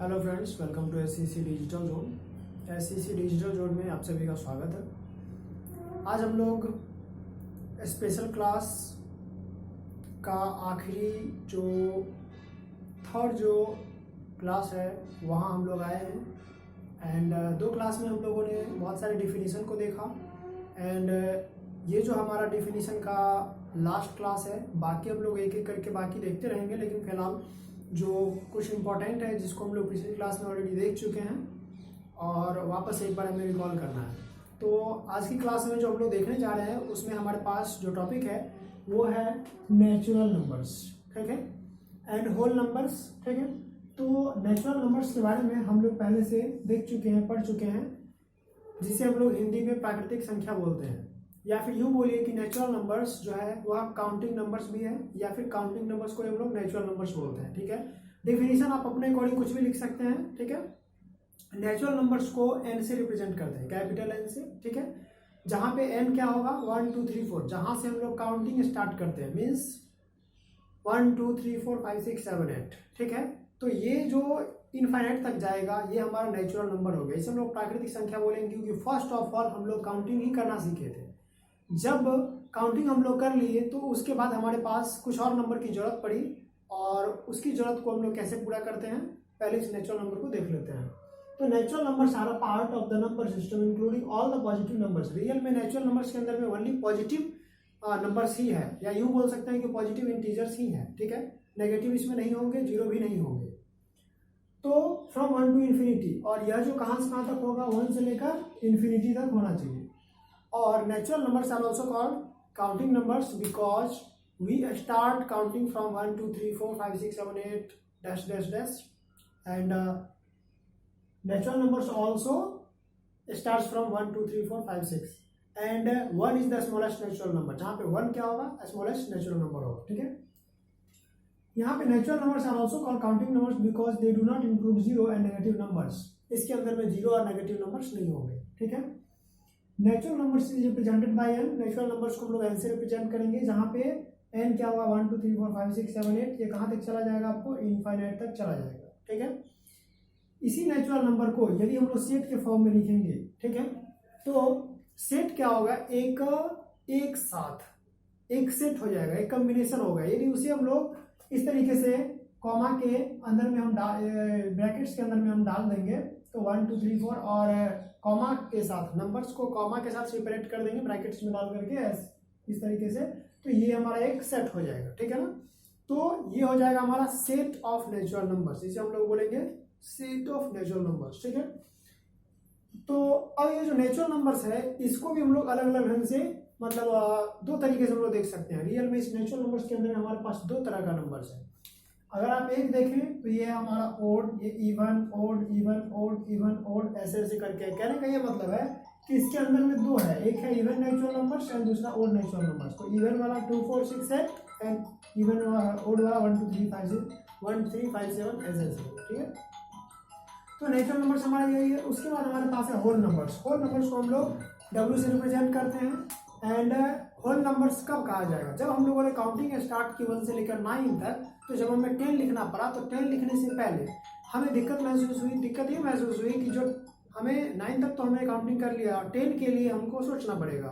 Hello friends, welcome to SCC digital zone. SCC digital zone में आप सभी का स्वागत है। आज हम लोग स्पेशल क्लास का आखिरी जो थर्ड क्लास है वहाँ हम लोग आए हैं। एंड दो क्लास में हम लोगों ने बहुत सारे डिफिनीशन को देखा। एंड ये जो हमारा डिफिनीशन का लास्ट क्लास है, बाकी हम लोग एक एक करके बाकी देखते रहेंगे, लेकिन फिलहाल जो कुछ इम्पोर्टेंट है जिसको हम लोग पिछली क्लास में ऑलरेडी देख चुके हैं और वापस एक बार हमें रिकॉल करना है। तो आज की क्लास में जो हम लोग देखने जा रहे हैं उसमें हमारे पास जो टॉपिक है वो है नेचुरल नंबर्स, ठीक है, एंड होल नंबर्स, ठीक है। तो नेचुरल नंबर्स के बारे में हम लोग पहले से देख चुके हैं, पढ़ चुके हैं, जिसे हम लोग हिंदी में प्राकृतिक संख्या बोलते हैं, या फिर यूँ बोलिए कि नेचुरल नंबर्स जो है वह काउंटिंग नंबर्स भी है, या फिर काउंटिंग नंबर्स को हम लोग नेचुरल नंबर्स बोलते हैं, ठीक है। डेफिनेशन आप अपने अकॉर्डिंग कुछ भी लिख सकते हैं, ठीक है। नेचुरल नंबर्स को एन से रिप्रेजेंट करते हैं, कैपिटल एन से, ठीक है। जहाँ पे एन क्या होगा 1 2 3 4, जहाँ से हम लोग काउंटिंग स्टार्ट करते हैं, मीन्स 1 2 3 4 5 6 7 8, ठीक है। तो ये जो इनफाइनाइट तक जाएगा ये हमारा नेचुरल नंबर हो गया। इसे हम लोग प्राकृतिक संख्या बोलेंगे, क्योंकि फर्स्ट ऑफ ऑल हम लोग काउंटिंग ही करना सीखे थे। जब काउंटिंग हम लोग कर लिए तो उसके बाद हमारे पास कुछ और नंबर की जरूरत पड़ी, और उसकी जरूरत को हम लोग कैसे पूरा करते हैं, पहले इस नेचुरल नंबर को देख लेते हैं। तो natural numbers are a part of the number system including all the positive numbers. Real में नेचुरल नंबर्स के अंदर में ओनली पॉजिटिव नंबर्स ही है, या यूं बोल सकते हैं कि पॉजिटिव इंटीजर्स ही है, ठीक है। नेगेटिव इसमें नहीं होंगे, जीरो भी नहीं होंगे। तो फ्रॉम 1 टू इन्फिनिटी, और यह जो कहाँ से कहाँ तक होगा, 1 से लेकर इन्फिनिटी तक होना चाहिए। और natural numbers are also called counting numbers because we start counting from 1 2 3 4 5 6 7 8 dash dash dash, and natural numbers also start from 1 2 3 4 5 6, and 1 is the smallest natural number, जहाँ पे 1 क्या होगा, स्मॉलेस्ट नेचुरल नंबर होगा, ठीक है। यहाँ पे natural numbers are also called counting numbers because they do not include zero and negative numbers. इसके अंदर में जीरो और नेगेटिव नंबर्स नहीं होंगे, ठीक है। Natural numbers is represented by N. Natural numbers को हम लोग एन से रिप्रेजेंट करेंगे, जहाँ पे एन क्या होगा 1 2 3 4 5 6 7 8, ये कहाँ तक चला जाएगा, आपको इनफाइनाइट तक चला जाएगा, ठीक है। इसी नेचुरल नंबर को यदि हम लोग सेट के फॉर्म में लिखेंगे, ठीक है, तो सेट क्या होगा, एक साथ एक सेट हो जाएगा, एक कॉम्बिनेशन होगा। यदि उसे हम लोग इस तरीके से कॉमा के अंदर में हम ब्रैकेट्स के अंदर में हम डाल देंगे, तो 1 2 3 4 और कॉमा के साथ नंबर्स को कॉमा के साथ सेपरेट कर देंगे ब्रैकेट्स में डाल करके इस तरीके से, तो ये हमारा एक सेट हो जाएगा, ठीक है ना। तो ये हो जाएगा हमारा सेट ऑफ नेचुरल नंबर्स, इसे हम लोग बोलेंगे सेट ऑफ नेचुरल नंबर्स, ठीक है। तो अब ये जो नेचुरल नंबर्स है इसको भी हम लोग अलग अलग ढंग से, मतलब दो तरीके से हम लोग देख सकते हैं। रियल में इस नेचुरल नंबर्स के अंदर हमारे पास दो तरह का नंबर्स है। अगर आप एक देखें तो ये है हमारा ओड, ये even odd even odd even odd, ऐसे ऐसे करके। कहने का ये मतलब है कि इसके अंदर में दो है, एक है इवन नेचुरल नंबर्स एंड दूसरा ओड नेचुरल नंबर्स। तो इवन वाला 2 4 6 8 एंड इवन ओड वाला 1 2 3 5 6 1 3 5 7 ऐसे ऐसे, ठीक है। तो नेचुरल नंबर्स हमारा यही है। उसके बाद हमारे पास है होल नंबर्स। होल नंबर्स को हम लोग डब्ल्यू से रिप्रेजेंट करते हैं। एंड होल नंबर्स कब कहा जाएगा, जब हम लोगों ने काउंटिंग स्टार्ट की 1 से लेकर 9 तक, तो जब हमें 10 लिखना पड़ा तो 10 लिखने से पहले हमें दिक्कत महसूस हुई। दिक्कत ये महसूस हुई कि जो हमें 9 तक तो हमने काउंटिंग कर लिया, 10 के लिए हमको सोचना पड़ेगा,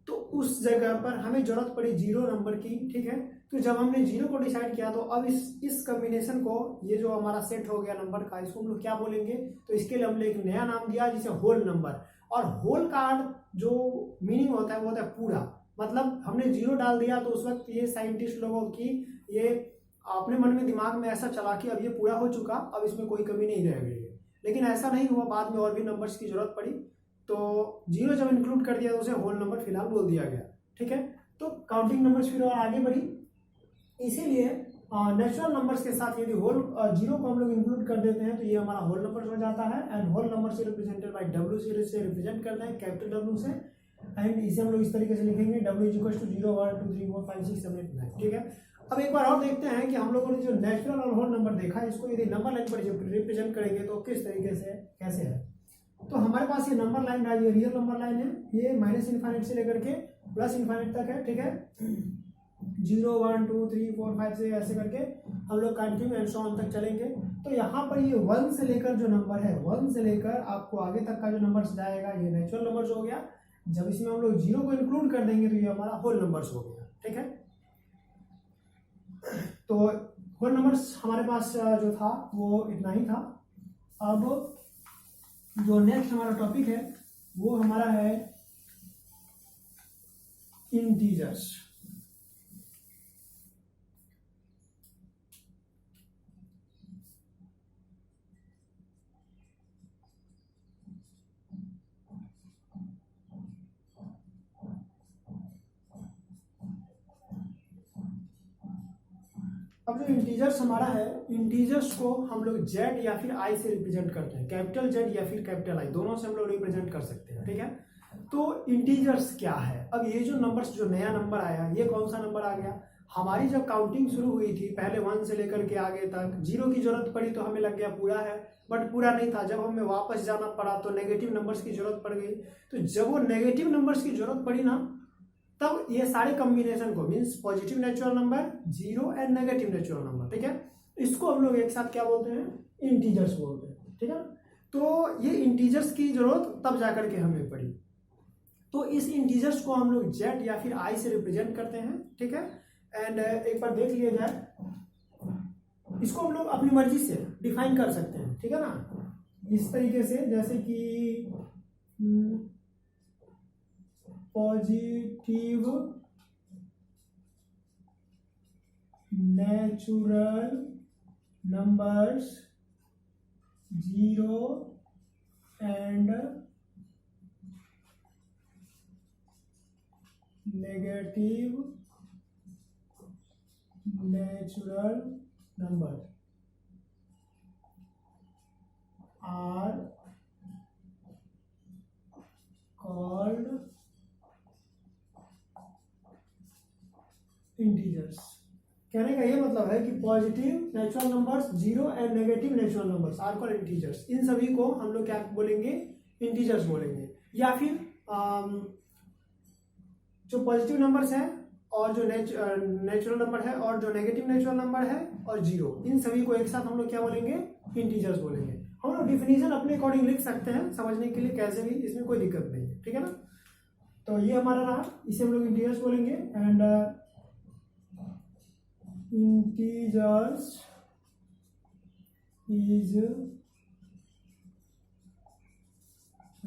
तो उस जगह पर हमें जरूरत पड़ी जीरो नंबर की, ठीक है। तो जब हमने जीरो को डिसाइड किया तो अब इस कॉम्बिनेशन को, ये जो हमारा सेट हो गया नंबर का, इसको हम लोग क्या बोलेंगे, तो इसके लिए हमने एक नया नाम दिया जिसे होल नंबर। और होल का जो मीनिंग होता है वो होता है पूरा, मतलब हमने जीरो डाल दिया तो उस वक्त ये साइंटिस्ट लोगों की ये अपने मन में दिमाग में ऐसा चला कि अब ये पूरा हो चुका, अब इसमें कोई कमी नहीं रह गई है। लेकिन ऐसा नहीं हुआ, बाद में और भी नंबर्स की जरूरत पड़ी, तो जीरो जब इंक्लूड कर दिया तो उसे होल नंबर फिलहाल बोल दिया गया, ठीक है। तो काउंटिंग नंबर्स फिर और आगे बढ़ी, इसीलिए नेचुरल नंबर्स के साथ यदि होल जीरो को हम लोग इंक्लूड कर देते हैं तो ये हमारा होल नंबर हो जाता है। एंड होल नंबर से रिप्रेजेंटेड बाय डब्ल्यू से रिप्रेजेंट करते हैं, कैपिटल डब्ल्यू से। एंड इसे हम लोग इस तरीके से लिखेंगे, डब्ल्यू इज इक्वल टू 0 1 2 3 4 5 6 7 8 9, ठीक है। अब एक बार और देखते हैं कि हम लोगों ने जो नेचुरल और होल नंबर देखा है, इसको यदि नंबर लाइन पर रिप्रेजेंट करेंगे तो किस तरीके से कैसे है। तो हमारे पास ये नंबर लाइन है, ये रियल नंबर लाइन है, ये माइनस इन्फाइनाइट से लेकर के प्लस इन्फाइनाइट तक है, ठीक है। 0 1 2 3 4 5 से ऐसे करके हम लोग कंटिन्यू एंड सो ऑन तक चलेंगे। तो यहाँ पर ये 1 से लेकर जो नंबर है, 1 से लेकर आपको आगे तक का जो नंबर्स जाएगा ये नेचुरल नंबर्स हो गया। जब इसमें हम लोग 0 को इंक्लूड कर देंगे तो ये हमारा होल नंबर्स हो गया। ठीक है, तो होल नंबर्स हमारे पास जो था वो इतना ही था। अब जो नेक्स्ट हमारा टॉपिक है वो हमारा है इंटीजर्स। अब जो इंटीजर्स हमारा है, इंटीजर्स को हम लोग जेड या फिर आई से रिप्रेजेंट करते हैं, कैपिटल जेड या फिर कैपिटल आई, दोनों से हम लोग रिप्रेजेंट कर सकते हैं। ठीक है, तो इंटीजर्स क्या है? अब ये जो नंबर्स, जो नया नंबर आया, ये कौन सा नंबर आ गया? हमारी जब काउंटिंग शुरू हुई थी पहले 1 से लेकर के आगे तक 0 की जरूरत पड़ी तो हमें लग गया पूरा है, बट पूरा नहीं था। जब हमें वापस जाना पड़ा तो नेगेटिव नंबर्स की जरूरत पड़ गई। तो जब वो नेगेटिव नंबर्स की जरूरत पड़ी ना, तब ये सारे कॉम्बिनेशन को, means positive natural number, 0 and negative natural number, ठीक है, इसको हम लोग एक साथ क्या बोलते हैं? इंटीजर्स बोलते हैं। ठीक है, तो ये इंटीजर्स की जरूरत तब जाकर के हमें पड़ी। तो इस इंटीजर्स को हम लोग जेड या फिर आई से रिप्रेजेंट करते हैं। ठीक है, एंड एक बार देख लिया जाए, इसको हम लोग अपनी मर्जी से डिफाइन कर सकते हैं। ठीक है ना, इस तरीके से, जैसे कि positive natural numbers 0 and negative natural number are called integers. कहने का ये मतलब है कि positive natural numbers 0 and negative natural numbers are called integers. इन सभी को हम लोग क्या बोलेंगे? इंटीजर्स बोलेंगे। या फिर जो पॉजिटिव नंबर्स हैं और जो नेचुरल नंबर है और जो नेगेटिव नेचुरल नंबर है और 0, इन सभी को एक साथ हम लोग क्या बोलेंगे? इंटीजर्स बोलेंगे। हम लोग डिफिनीशन अपने अकॉर्डिंग लिख सकते हैं समझने के लिए, कैसे भी, इसमें कोई दिक्कत नहीं है। ठीक है ना, तो ये हमारा रहा, इसे हम लोग इंटीजर्स बोलेंगे। And integers is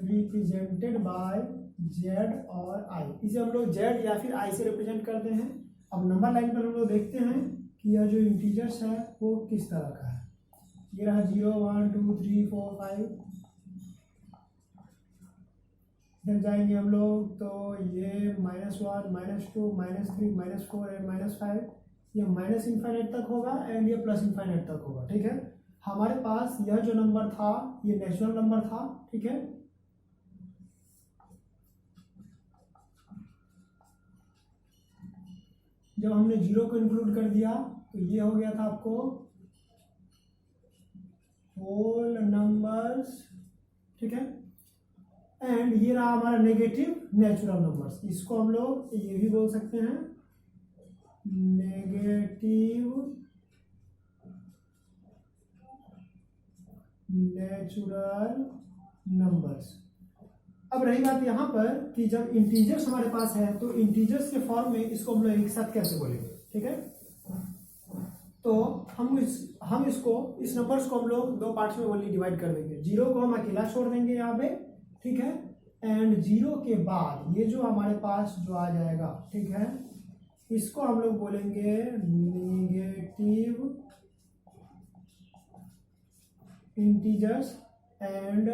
represented bye Z और आई। इसे हम लोग जेड या फिर आई से रिप्रेजेंट करते हैं। अब नंबर लाइन पर हम लोग देखते हैं कि यह जो इंटीजर्स है वो किस तरह का है। ये रहा 0 1 2 3 4 5। इधर जाएंगे हम लोग तो ये -1 -2 -3 -4 एंड -5। ये माइनस इन्फाइनाइट तक होगा एंड ये प्लस इन्फाइनाइट तक होगा। ठीक है, हमारे पास यह जो नंबर था ये नेचुरल नंबर था। ठीक है, जब हमने 0 को इंक्लूड कर दिया तो ये हो गया था आपको होल नंबर्स। ठीक है, एंड ये रहा हमारा नेगेटिव नेचुरल नंबर्स। इसको हम लोग ये भी बोल सकते हैं नेगेटिव नेचुरल नंबर्स। अब रही बात यहाँ पर कि जब इंटीजर्स हमारे पास है तो इंटीजर्स के फॉर्म में इसको हम लोग एक साथ कैसे बोलेंगे? ठीक है, तो हम इसको, इस नंबर्स को हम लोग दो पार्ट्स में ओनली डिवाइड कर देंगे। 0 को हम अकेला छोड़ देंगे यहाँ पे। ठीक है, एंड 0 के बाद ये जो हमारे पास जो आ जाएगा, ठीक है, इसको हम लोग बोलेंगे नेगेटिव इंटीजर्स। एंड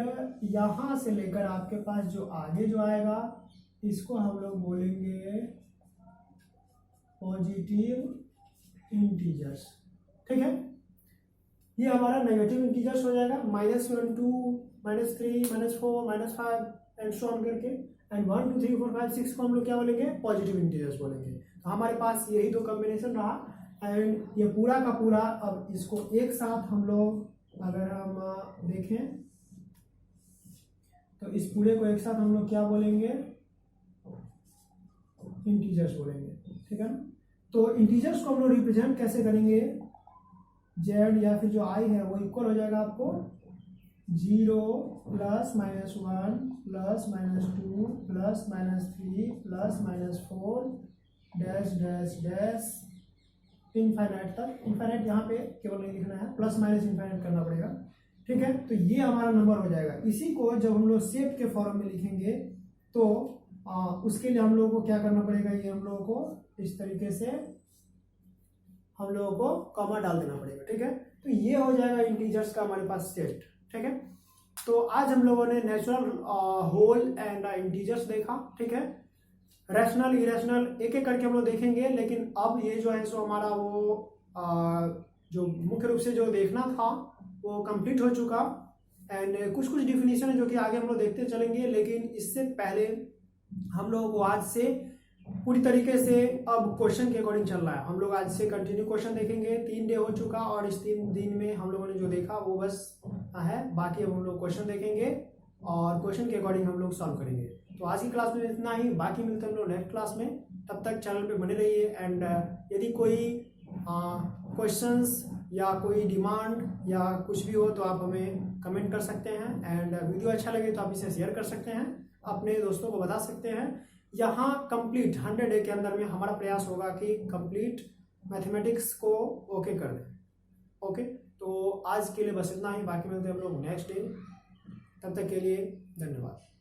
यहां से लेकर आपके पास जो आगे जो आएगा इसको हम लोग बोलेंगे पॉजिटिव इंटीजर्स। ठीक है, ये हमारा नेगेटिव इंटीजर्स हो जाएगा। -1 2 -3 -4 -5 एंड सो ऑन करके। एंड 1 2 3 4 5 6 को हम लोग क्या बोलेंगे? पॉजिटिव इंटीजर्स बोलेंगे। तो हमारे पास यही दो कॉम्बिनेशन रहा। एंड ये पूरा का पूरा, अब इसको एक साथ हम लोग अगर हम देखें तो इस पूरे को एक साथ हम लोग क्या बोलेंगे? इंटीजर्स बोलेंगे। ठीक है ना, तो इंटीजर्स को हम लोग रिप्रेजेंट कैसे करेंगे? जेड या फिर जो आई है वो इक्वल हो जाएगा आपको 0 plus minus 1 plus minus 2 plus minus 3 plus minus 4 dash dash dash infinite तक। इनफाइनाइट यहाँ पे केवल नहीं लिखना है, प्लस माइनस इनफाइनाइट करना पड़ेगा, ठीक है। तो ये हमारा नंबर हो जाएगा। इसी को जब हम लोग सेट के फॉर्म में लिखेंगे तो उसके लिए हम लोगों को क्या करना पड़ेगा, ये हम लोगों को इस तरीके से हम लोगों को कॉमा डाल देना पड़ेगा, ठीक है। तो ये हो जाएगा इंटीजर्स का हमारे पास सेट, ठीक है। तो आज हम लोगों ने नेचुरल, होल एंड इंटीजर्स देखा, ठीक है। रैशनल, इरेशनल एक एक करके हम लोग देखेंगे, लेकिन अब ये जो है सो हमारा वो जो मुख्य रूप से जो देखना था वो कंप्लीट हो चुका। एंड कुछ कुछ डिफिनीशन है जो कि आगे हम लोग देखते चलेंगे, लेकिन इससे पहले हम लोग को आज से पूरी तरीके से अब क्वेश्चन के अकॉर्डिंग चल रहा है। हम लोग आज से कंटिन्यू क्वेश्चन देखेंगे। 3 डे हो चुका और इस 3 दिन में हम लोगों ने जो देखा वो बस है, बाकी अब हम लोग क्वेश्चन देखेंगे और क्वेश्चन के अकॉर्डिंग हम लोग सॉल्व करेंगे। तो आज की क्लास में इतना ही, बाकी मिलते हैं हम लोग नेक्स्ट क्लास में। तब तक चैनल पे बने रहिए। एंड यदि कोई क्वेश्चंस या कोई डिमांड या कुछ भी हो तो आप हमें कमेंट कर सकते हैं। एंड वीडियो अच्छा लगे तो आप इसे शेयर कर सकते हैं, अपने दोस्तों को बता सकते हैं। यहाँ कंप्लीट 100 डे के अंदर में हमारा प्रयास होगा कि कंप्लीट मैथमेटिक्स को ओके कर दें। ओके, तो आज के लिए बस इतना ही, बाकी मिलते हैं हम लोग नेक्स्ट डे। तब तक के लिए धन्यवाद।